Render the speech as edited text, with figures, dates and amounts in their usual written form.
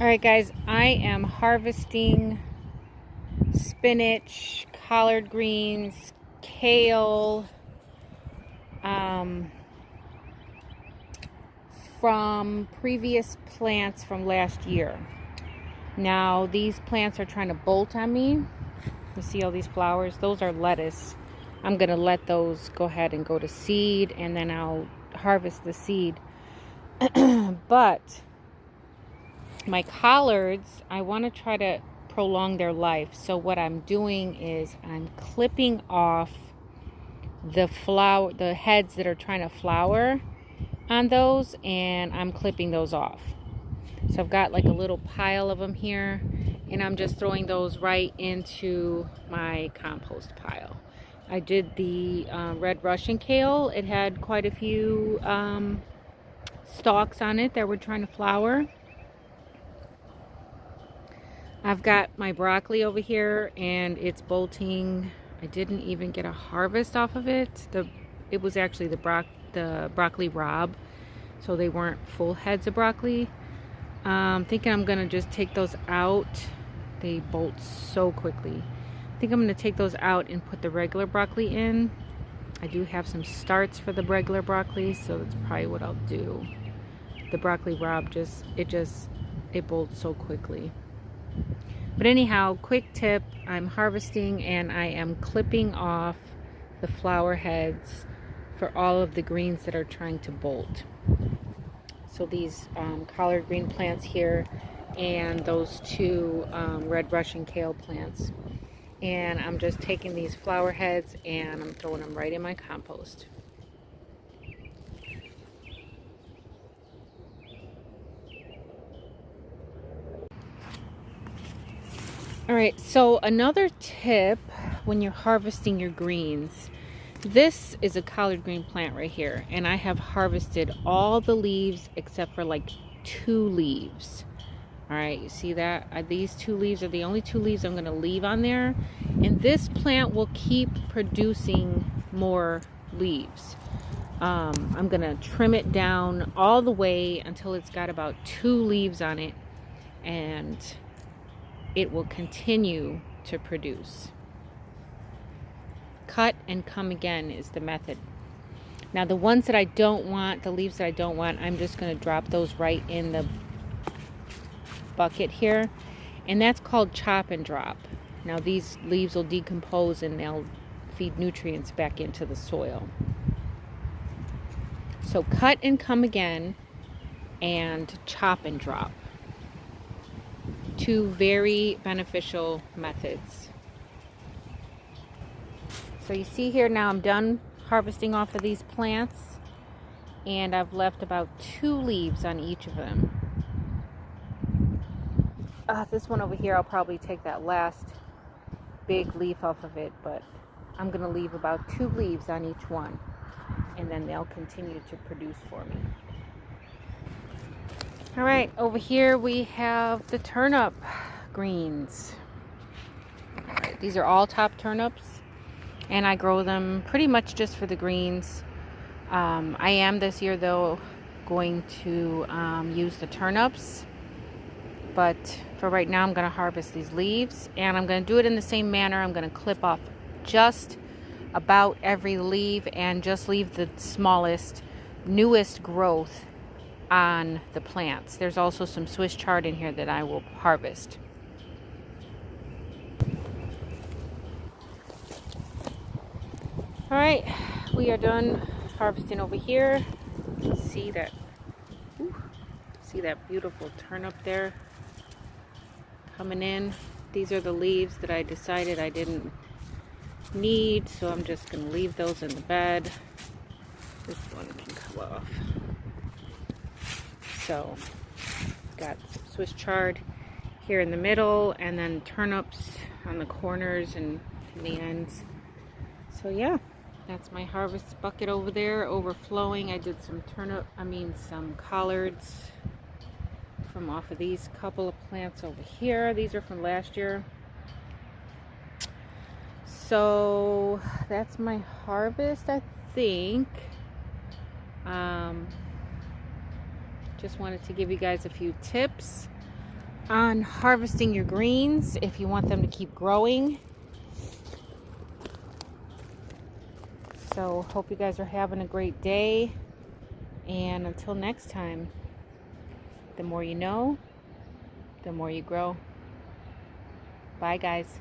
All right, guys, I am harvesting spinach, collard greens, kale, from previous plants from last year. Now, these plants are trying to bolt on me. You see all these flowers? Those are lettuce. I'm going to let those go ahead and go to seed, and then I'll harvest the seed. But my collards, I want to try to prolong their life. So what I'm doing is I'm clipping off the heads that are trying to flower on those, and I'm clipping those off. So I've got like a little pile of them here, and I'm just throwing those right into my compost pile. I did the red Russian kale. It had quite a few stalks on it that were trying to flower. I've got my broccoli over here, and it's bolting. I didn't even get a harvest off of it. It was actually the broccoli rabe, so they weren't full heads of broccoli. Thinking I'm gonna just take those out. They bolt so quickly. I think I'm gonna take those out and put the regular broccoli in. I do have some starts for the regular broccoli, so that's probably what I'll do. The broccoli rabe it bolts so quickly. But anyhow, quick tip, I'm harvesting and I am clipping off the flower heads for all of the greens that are trying to bolt. So these collard green plants here, and those two red Russian kale plants. And I'm just taking these flower heads and I'm throwing them right in my compost. All right, so another tip when you're harvesting your greens, this is a collard green plant right here, and I have harvested all the leaves except for like 2 leaves. All right, you see that? These 2 leaves are the only 2 leaves I'm going to leave on there, and this plant will keep producing more leaves. I'm going to trim it down all the way until it's got about 2 leaves on it, and it will continue to produce. Cut and come again is the method. Now the ones that I don't want, the leaves that I don't want, I'm just going to drop those right in the bucket here, and that's called chop and drop. Now these leaves will decompose and they'll feed nutrients back into the soil. So cut and come again and chop and drop. 2 very beneficial methods. So you see here now I'm done harvesting off of these plants, and I've left about 2 leaves on each of them. This one over here, I'll probably take that last big leaf off of it, but I'm going to leave about 2 leaves on each one, and then they'll continue to produce for me. All right, over here we have the turnip greens. All right, these are all top turnips, and I grow them pretty much just for the greens. I am this year though going to use the turnips, but for right now I'm going to harvest these leaves, and I'm going to do it in the same manner. I'm going to clip off just about every leaf and just leave the smallest, newest growth on the plants. There's also some Swiss chard in here that I will harvest. All right, we are done harvesting over here. See that beautiful turnip there coming in. These are the leaves that I decided I didn't need, so I'm just going to leave those in the bed. This one can come off. So got some Swiss chard here in the middle, and then turnips on the corners and the ends. So yeah, that's my harvest bucket over there, overflowing. I did some some collards from off of these couple of plants over here. These are from last year. So that's my harvest, I think. Just wanted to give you guys a few tips on harvesting your greens if you want them to keep growing. So hope you guys are having a great day, and until next time, the more you know, the more you grow. Bye guys.